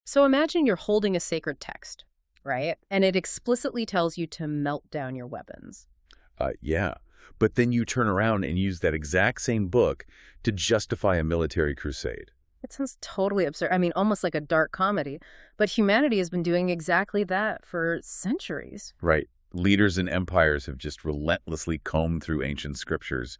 So imagine you're holding a sacred text, right? And it explicitly tells you to melt down your weapons. Yeah. But then you turn around and use that exact same book to justify a military crusade. It sounds totally absurd. I mean, almost like a dark comedy. But humanity has been doing exactly that for centuries. Right. Leaders and empires have just relentlessly combed through ancient scriptures,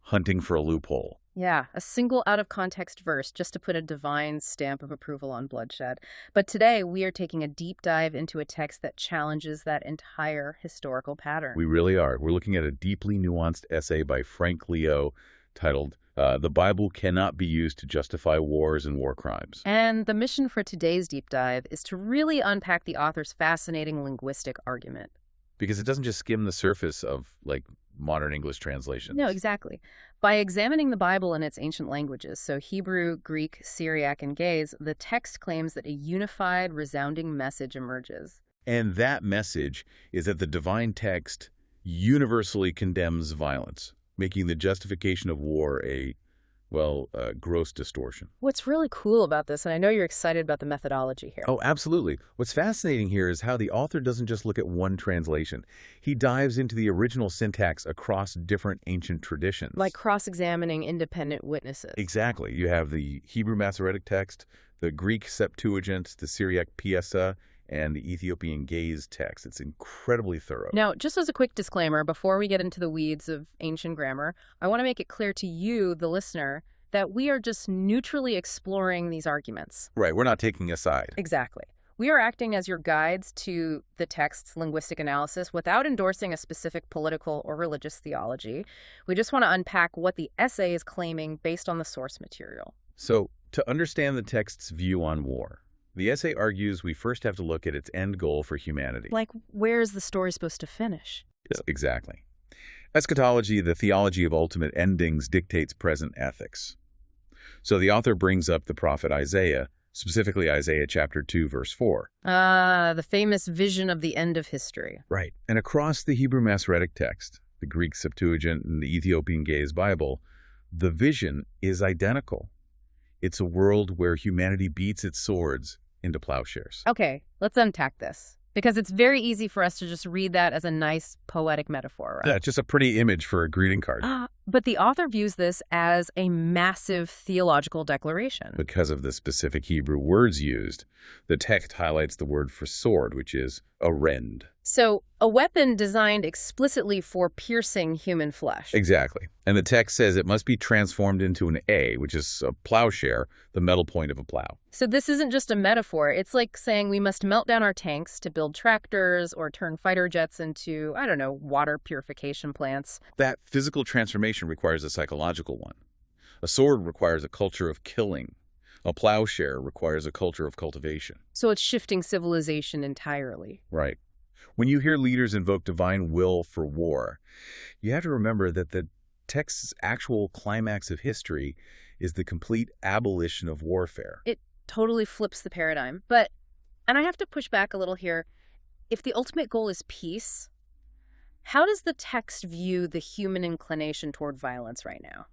hunting for a loophole. Yeah, a single out-of-context verse just to put a divine stamp of approval on bloodshed. But today, we are taking a deep dive into a text that challenges that entire historical pattern. We really are. We're looking at a deeply nuanced essay by Frank Leo titled, The Bible Cannot Be Used to Justify Wars and War Crimes. And the mission for today's deep dive is to really unpack the author's fascinating linguistic argument. Because it doesn't just skim the surface of, modern English translations. No, exactly. By examining the Bible in its ancient languages, so Hebrew, Greek, Syriac, and Gaze, the text claims that a unified, resounding message emerges. And that message is that the divine text universally condemns violence, making the justification of war a gross distortion. What's really cool about this, and I know you're excited about the methodology here. Oh, absolutely. What's fascinating here is how the author doesn't just look at one translation. He dives into the original syntax across different ancient traditions. Like cross-examining independent witnesses. Exactly. You have the Hebrew Masoretic text, the Greek Septuagint, the Syriac Piesa, and the Ethiopian Gaze text. It's incredibly thorough. Now, just as a quick disclaimer, before we get into the weeds of ancient grammar, I want to make it clear to you, the listener, that we are just neutrally exploring these arguments. Right, we're not taking a side. Exactly. We are acting as your guides to the text's linguistic analysis without endorsing a specific political or religious theology. We just want to unpack what the essay is claiming based on the source material. So, to understand the text's view on war, the essay argues we first have to look at its end goal for humanity. Like, where is the story supposed to finish? Yes, exactly. Eschatology, the theology of ultimate endings, dictates present ethics. So the author brings up the prophet Isaiah, specifically Isaiah chapter 2, verse 4. The famous vision of the end of history. Right. And across the Hebrew Masoretic text, the Greek Septuagint, and the Ethiopian Gaze Bible, the vision is identical. It's a world where humanity beats its swords into plowshares. Okay, let's unpack this. Because it's very easy for us to just read that as a nice poetic metaphor, right? Yeah, just a pretty image for a greeting card. But the author views this as a massive theological declaration. Because of the specific Hebrew words used, the text highlights the word for sword, which is a rend. So, a weapon designed explicitly for piercing human flesh. Exactly. And the text says it must be transformed into an A, which is a plowshare, the metal point of a plow. So this isn't just a metaphor. It's like saying we must melt down our tanks to build tractors or turn fighter jets into, water purification plants. That physical transformation requires a psychological one. A sword requires a culture of killing. A plowshare requires a culture of cultivation. So it's shifting civilization entirely. Right. When you hear leaders invoke divine will for war, you have to remember that the text's actual climax of history is the complete abolition of warfare. It totally flips the paradigm. And I have to push back a little here, if the ultimate goal is peace, how does the text view the human inclination toward violence right now?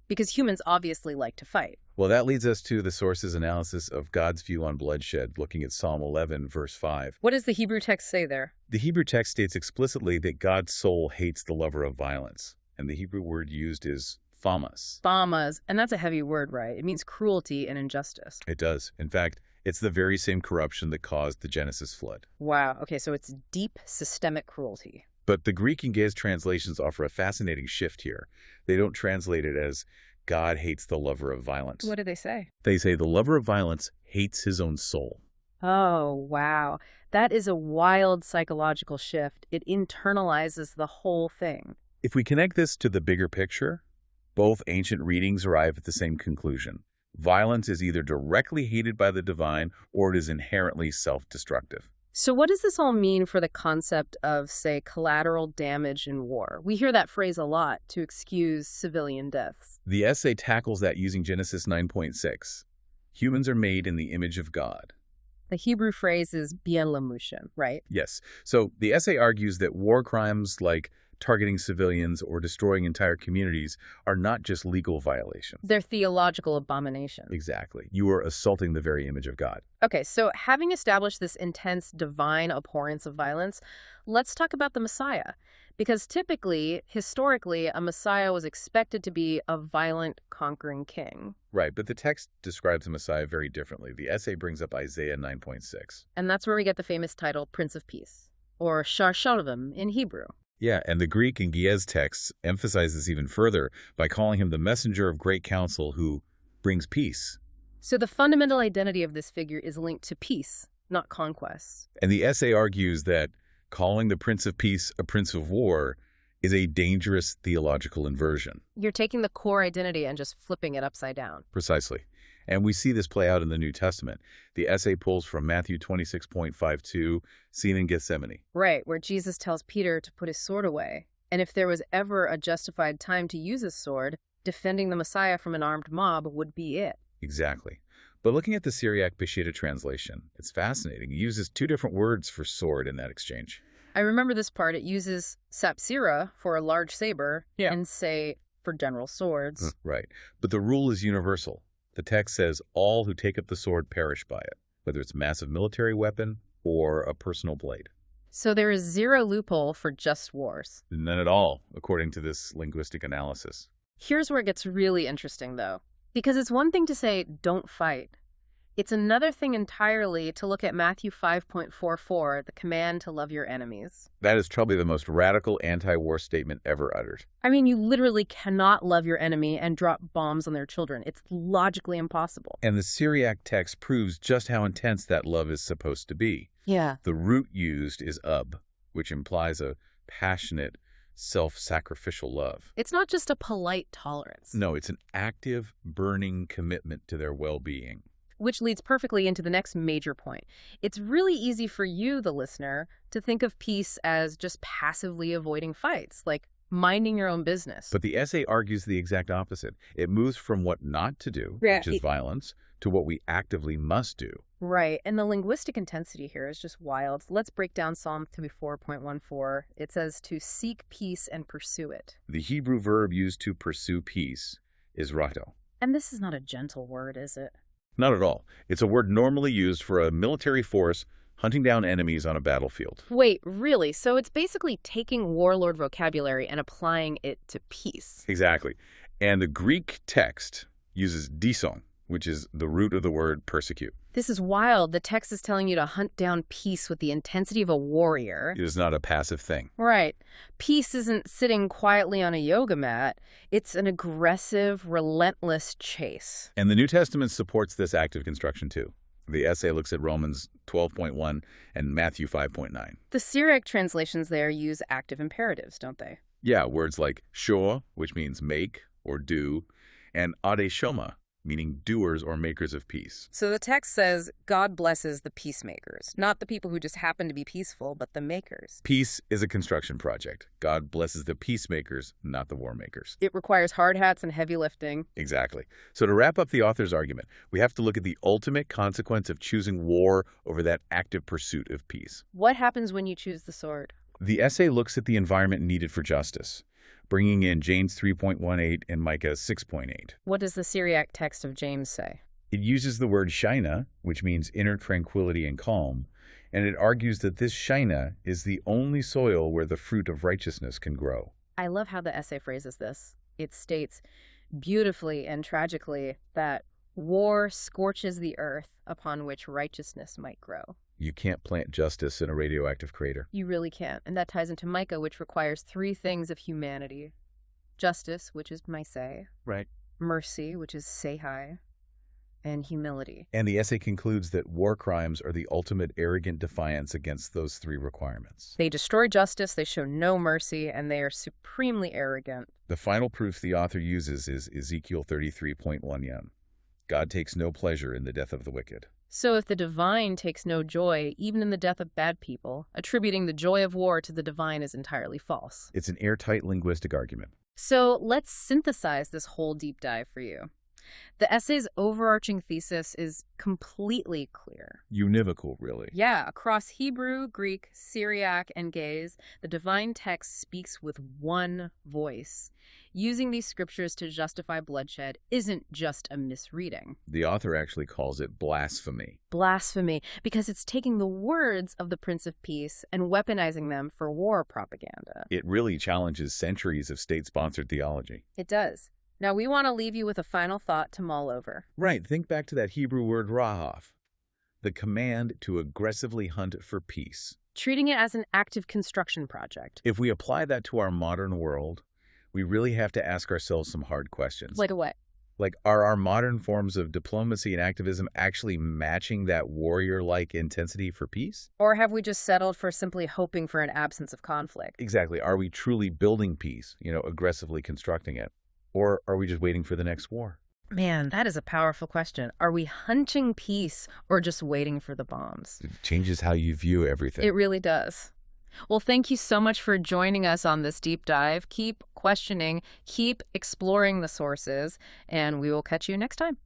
Because humans obviously like to fight. Well, that leads us to the source's analysis of God's view on bloodshed, looking at Psalm 11, verse 5. What does the Hebrew text say there? The Hebrew text states explicitly that God's soul hates the lover of violence, and the Hebrew word used is thamas. Thamas, and that's a heavy word, right? It means cruelty and injustice. It does. In fact, it's the very same corruption that caused the Genesis flood. Wow, okay, so it's deep systemic cruelty. But the Greek and Gaze translations offer a fascinating shift here. They don't translate it as God hates the lover of violence. What do they say? They say the lover of violence hates his own soul. Oh, wow. That is a wild psychological shift. It internalizes the whole thing. If we connect this to the bigger picture, both ancient readings arrive at the same conclusion. Violence is either directly hated by the divine or it is inherently self-destructive. So what does this all mean for the concept of, say, collateral damage in war? We hear that phrase a lot to excuse civilian deaths. The essay tackles that using Genesis 9.6. Humans are made in the image of God. The Hebrew phrase is bien lamushin, right? Yes. So the essay argues that war crimes like targeting civilians or destroying entire communities are not just legal violations. They're theological abominations. Exactly. You are assaulting the very image of God. Okay, so having established this intense divine abhorrence of violence, let's talk about the Messiah. Because typically, historically, a Messiah was expected to be a violent, conquering king. Right, but the text describes the Messiah very differently. The essay brings up Isaiah 9.6. And that's where we get the famous title, Prince of Peace, or Shar Shalom in Hebrew. Yeah, and the Greek and Ge'ez texts emphasize this even further by calling him the messenger of great counsel who brings peace. So the fundamental identity of this figure is linked to peace, not conquest. And the essay argues that calling the Prince of Peace a Prince of War is a dangerous theological inversion. You're taking the core identity and just flipping it upside down. Precisely. And we see this play out in the New Testament. The essay pulls from Matthew 26.52, scene in Gethsemane. Right, where Jesus tells Peter to put his sword away. And if there was ever a justified time to use his sword, defending the Messiah from an armed mob would be it. Exactly. But looking at the Syriac Peshitta translation, it's fascinating. It uses two different words for sword in that exchange. I remember this part. It uses sapsira for a large saber Yeah. and say for general swords. Right. But the rule is universal. The text says all who take up the sword perish by it, whether it's a massive military weapon or a personal blade. So there is zero loophole for just wars. None at all, according to this linguistic analysis. Here's where it gets really interesting, though. Because it's one thing to say, don't fight. It's another thing entirely to look at Matthew 5.44, the command to love your enemies. That is probably the most radical anti-war statement ever uttered. I mean, you literally cannot love your enemy and drop bombs on their children. It's logically impossible. And the Syriac text proves just how intense that love is supposed to be. Yeah. The root used is which implies a passionate, self-sacrificial love. It's not just a polite tolerance. No, it's an active, burning commitment to their well-being. Which leads perfectly into the next major point. It's really easy for you, the listener, to think of peace as just passively avoiding fights, like minding your own business. But the essay argues the exact opposite. It moves from what not to do, Yeah, which is violence, to what we actively must do. Right, and the linguistic intensity here is just wild. Let's break down Psalm 34.14. It says to seek peace and pursue it. The Hebrew verb used to pursue peace is rato. And this is not a gentle word, is it? Not at all. It's a word normally used for a military force hunting down enemies on a battlefield. Wait, really? So it's basically taking warlord vocabulary and applying it to peace. Exactly. And the Greek text uses dison, which is the root of the word persecute. This is wild. The text is telling you to hunt down peace with the intensity of a warrior. It is not a passive thing. Right. Peace isn't sitting quietly on a yoga mat. It's an aggressive, relentless chase. And the New Testament supports this active construction too. The essay looks at Romans 12.1 and Matthew 5.9. The Syriac translations there use active imperatives, don't they? Yeah, words like shor, which means make or do, and adeshoma, meaning doers or makers of peace. So the text says, God blesses the peacemakers, not the people who just happen to be peaceful, but the makers. Peace is a construction project. God blesses the peacemakers, not the war makers. It requires hard hats and heavy lifting. Exactly. So to wrap up the author's argument, we have to look at the ultimate consequence of choosing war over that active pursuit of peace. What happens when you choose the sword? The essay looks at the environment needed for justice, bringing in James 3.18 and Micah 6.8. What does the Syriac text of James say? It uses the word shaina, which means inner tranquility and calm, and it argues that this shaina is the only soil where the fruit of righteousness can grow. I love how the essay phrases this. It states beautifully and tragically that war scorches the earth upon which righteousness might grow. You can't plant justice in a radioactive crater. You really can't. And that ties into Micah, which requires three things of humanity. Justice, which is maiseh. Right. Mercy, which is sehai. And humility. And the essay concludes that war crimes are the ultimate arrogant defiance against those three requirements. They destroy justice, they show no mercy, and they are supremely arrogant. The final proof the author uses is Ezekiel 33.1. God takes no pleasure in the death of the wicked. So if the divine takes no joy, even in the death of bad people, attributing the joy of war to the divine is entirely false. It's an airtight linguistic argument. So let's synthesize this whole deep dive for you. The essay's overarching thesis is completely clear. Univocal, really. Yeah, across Hebrew, Greek, Syriac, and Gaze, the divine text speaks with one voice. Using these scriptures to justify bloodshed isn't just a misreading. The author actually calls it blasphemy. Blasphemy, because it's taking the words of the Prince of Peace and weaponizing them for war propaganda. It really challenges centuries of state-sponsored theology. It does. Now, we want to leave you with a final thought to mull over. Right, think back to that Hebrew word rahav, the command to aggressively hunt for peace. Treating it as an active construction project. If we apply that to our modern world, we really have to ask ourselves some hard questions. Like what? Like, are our modern forms of diplomacy and activism actually matching that warrior-like intensity for peace? Or have we just settled for simply hoping for an absence of conflict? Exactly. Are we truly building peace, aggressively constructing it? Or are we just waiting for the next war? Man, that is a powerful question. Are we hunting peace or just waiting for the bombs? It changes how you view everything. It really does. Well, thank you so much for joining us on this deep dive. Keep questioning, keep exploring the sources, and we will catch you next time.